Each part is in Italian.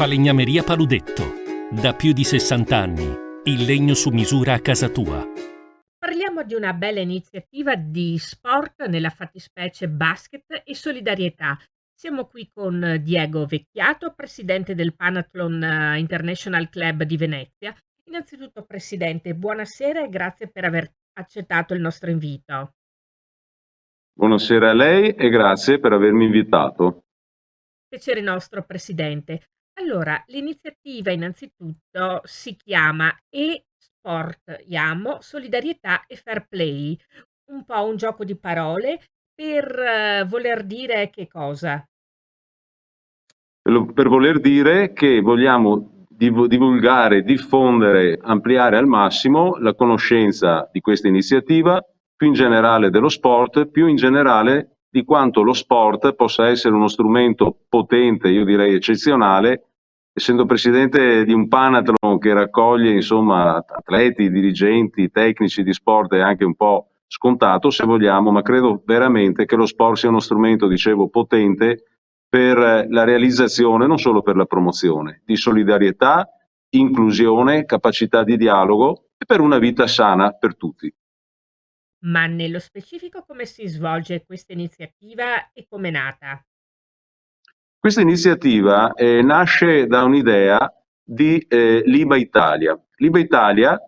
Falegnameria Paludetto. Da più di 60 anni, il legno su misura a casa tua. Parliamo di una bella iniziativa di sport, nella fattispecie basket e solidarietà. Siamo qui con Diego Vecchiato, presidente del Panathlon International Club di Venezia. Innanzitutto, presidente, buonasera e grazie per aver accettato il nostro invito. Buonasera a lei e grazie per avermi invitato. Piacere nostro, presidente. Allora, l'iniziativa innanzitutto si chiama E-Sport IAMO, Solidarietà e Fair Play, un po' un gioco di parole per voler dire che cosa? Per voler dire che vogliamo divulgare, diffondere, ampliare al massimo la conoscenza di questa iniziativa, più in generale dello sport, più in generale di quanto lo sport possa essere uno strumento potente, io direi eccezionale, essendo presidente di un Panathlon che raccoglie insomma atleti, dirigenti, tecnici di sport è anche un po' scontato se vogliamo, ma credo veramente che lo sport sia uno strumento, dicevo, potente per la realizzazione, non solo per la promozione, di solidarietà, inclusione, capacità di dialogo e per una vita sana per tutti. Ma nello specifico come si svolge questa iniziativa e come è nata? Questa iniziativa nasce da un'idea di Liba Italia. Liba Italia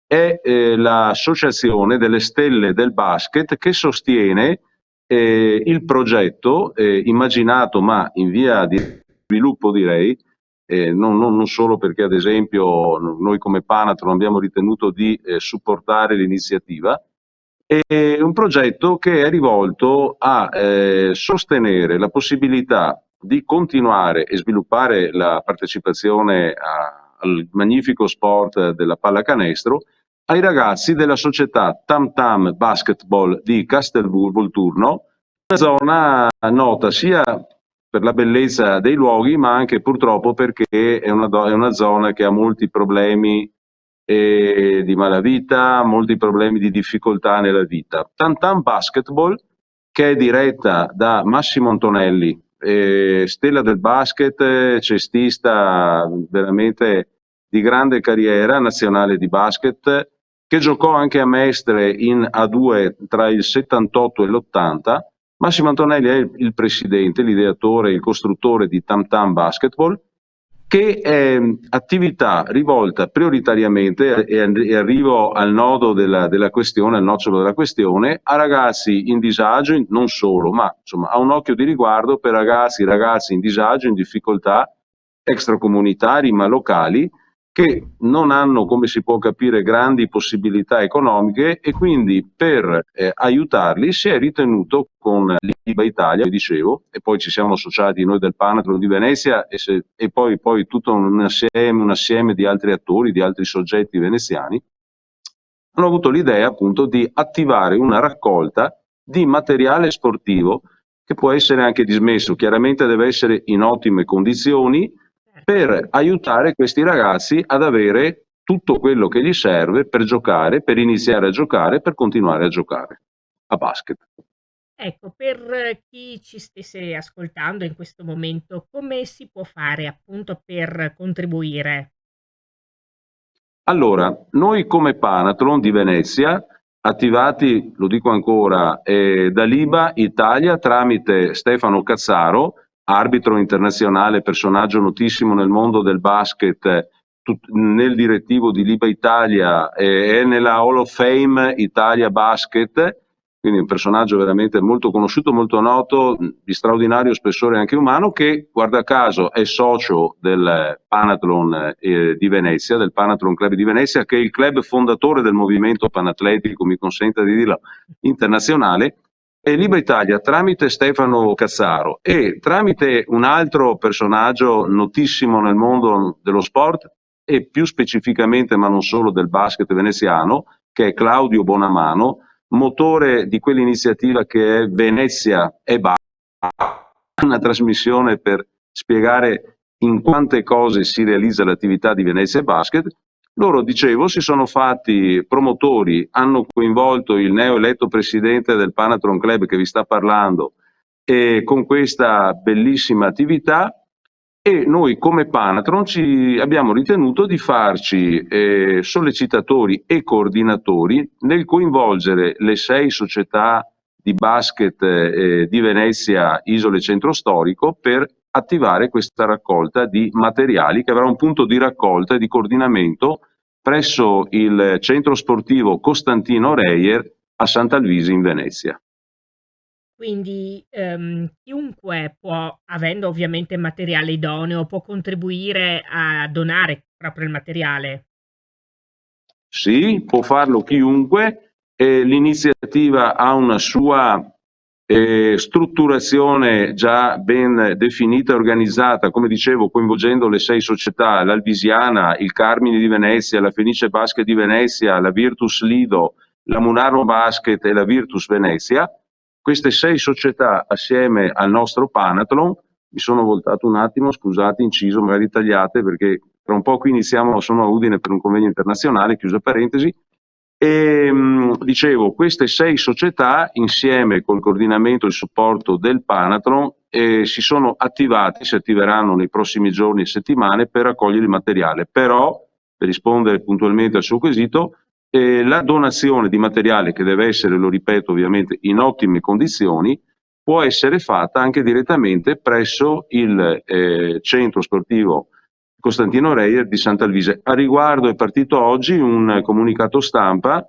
è l'associazione delle stelle del basket che sostiene il progetto immaginato ma in via di sviluppo direi, non solo perché ad esempio noi come Panathlon abbiamo ritenuto di supportare l'iniziativa, è un progetto che è rivolto a sostenere la possibilità di continuare e sviluppare la partecipazione al magnifico sport della pallacanestro ai ragazzi della società Tam Tam Basketball di Castelvolturno, una zona nota sia per la bellezza dei luoghi, ma anche purtroppo perché è una zona che ha molti problemi di malavita, molti problemi di difficoltà nella vita. Tam Tam Basketball, che è diretta da Massimo Antonelli, stella del basket, cestista veramente di grande carriera nazionale di basket, che giocò anche a Mestre in A2 tra il 78 e l'80. Massimo Antonelli è il presidente, l'ideatore, il costruttore di Tam Tam Basketball, che è attività rivolta prioritariamente, e arrivo al nodo della questione, al nocciolo della questione, a ragazzi in disagio, non solo, ma insomma ha un occhio di riguardo per ragazzi in disagio, in difficoltà extracomunitari ma locali, che non hanno, come si può capire, grandi possibilità economiche e quindi per aiutarli si è ritenuto con l'IBA Italia, dicevo, e poi ci siamo associati noi del Panathlon di Venezia e poi tutto un assieme di altri attori, di altri soggetti veneziani, hanno avuto l'idea appunto di attivare una raccolta di materiale sportivo che può essere anche dismesso, chiaramente deve essere in ottime condizioni, per aiutare questi ragazzi ad avere tutto quello che gli serve per giocare, per iniziare a giocare, per continuare a giocare a basket. Ecco, per chi ci stesse ascoltando in questo momento, come si può fare appunto per contribuire? Allora, noi come Panathlon di Venezia, attivati, lo dico ancora, da Liba Italia tramite Stefano Cazzaro, arbitro internazionale, personaggio notissimo nel mondo del basket, nel direttivo di Liba Italia e nella Hall of Fame Italia Basket, quindi un personaggio veramente molto conosciuto, molto noto, di straordinario spessore anche umano, che guarda caso è socio del Panathlon di Venezia, del Panathlon Club di Venezia, che è il club fondatore del movimento panatletico, mi consenta di dirlo, internazionale, e Liba Italia tramite Stefano Cazzaro e tramite un altro personaggio notissimo nel mondo dello sport e più specificamente, ma non solo, del basket veneziano, che è Claudio Bonamano, motore di quell'iniziativa che è Venezia e Basket, una trasmissione per spiegare in quante cose si realizza l'attività di Venezia e Basket. Loro, dicevo, si sono fatti promotori, hanno coinvolto il neoeletto presidente del Panathlon Club che vi sta parlando, e con questa bellissima attività e noi come Panathlon abbiamo ritenuto di farci sollecitatori e coordinatori nel coinvolgere le 6 società di basket di Venezia, Isole Centro Storico, per attivare questa raccolta di materiali che avrà un punto di raccolta e di coordinamento presso il centro sportivo Costantino Reyer a Sant'Alvise in Venezia. Quindi chiunque può, avendo ovviamente materiale idoneo, può contribuire a donare proprio il materiale. Sì, può farlo chiunque. L'iniziativa ha una sua strutturazione già ben definita e organizzata, come dicevo, coinvolgendo le 6 società, l'Alvisiana, il Carmine di Venezia, la Fenice Basket di Venezia, la Virtus Lido, la Munaro Basket e la Virtus Venezia. Queste 6 società assieme al nostro Panathlon, mi sono voltato un attimo, scusate, inciso, magari tagliate, perché tra un po' qui sono a Udine per un convegno internazionale, chiusa parentesi, e dicevo, queste 6 società insieme col coordinamento e il supporto del Panathlon si sono attivate, si attiveranno nei prossimi giorni e settimane per raccogliere il materiale. Però, per rispondere puntualmente al suo quesito, la donazione di materiale, che deve essere, lo ripeto ovviamente, in ottime condizioni, può essere fatta anche direttamente presso il centro sportivo Costantino Reyer di Sant'Alvise. A riguardo è partito oggi un comunicato stampa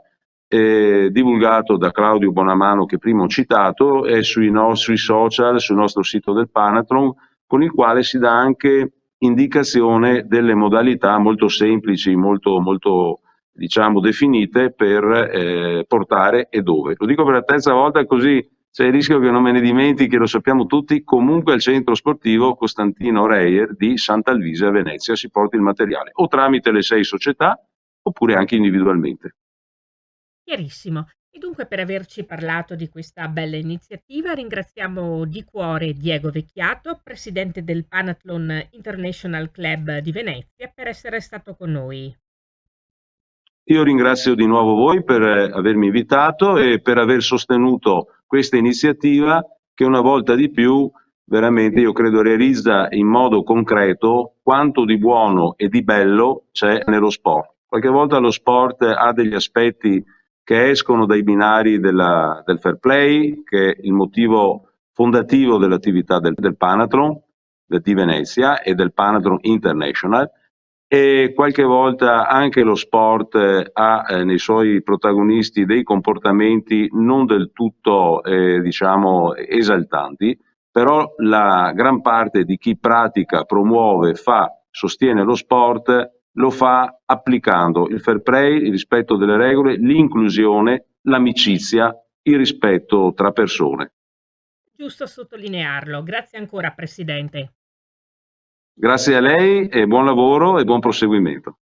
divulgato da Claudio Bonamano, che prima ho citato, è sui nostri social, sul nostro sito del Panathlon, con il quale si dà anche indicazione delle modalità molto semplici, molto diciamo definite per portare e dove. Lo dico per la terza volta, così c'è il rischio che non me ne dimentichi, lo sappiamo tutti. Comunque al centro sportivo Costantino Reyer di Sant'Alvise a Venezia si porta il materiale, o tramite le 6 società oppure anche individualmente. Chiarissimo. E dunque, per averci parlato di questa bella iniziativa, ringraziamo di cuore Diego Vecchiato, presidente del Panathlon International Club di Venezia, per essere stato con noi. Io ringrazio di nuovo voi per avermi invitato e per aver sostenuto questa iniziativa che una volta di più veramente, io credo, realizza in modo concreto quanto di buono e di bello c'è nello sport. Qualche volta lo sport ha degli aspetti che escono dai binari del fair play, che è il motivo fondativo dell'attività del Panathlon di Venezia e del Panathlon International, e qualche volta anche lo sport ha nei suoi protagonisti dei comportamenti non del tutto diciamo esaltanti, però la gran parte di chi pratica, promuove, sostiene lo sport lo fa applicando il fair play, il rispetto delle regole, l'inclusione, l'amicizia, il rispetto tra persone. Giusto sottolinearlo. Grazie ancora, Presidente. Grazie a lei e buon lavoro e buon proseguimento.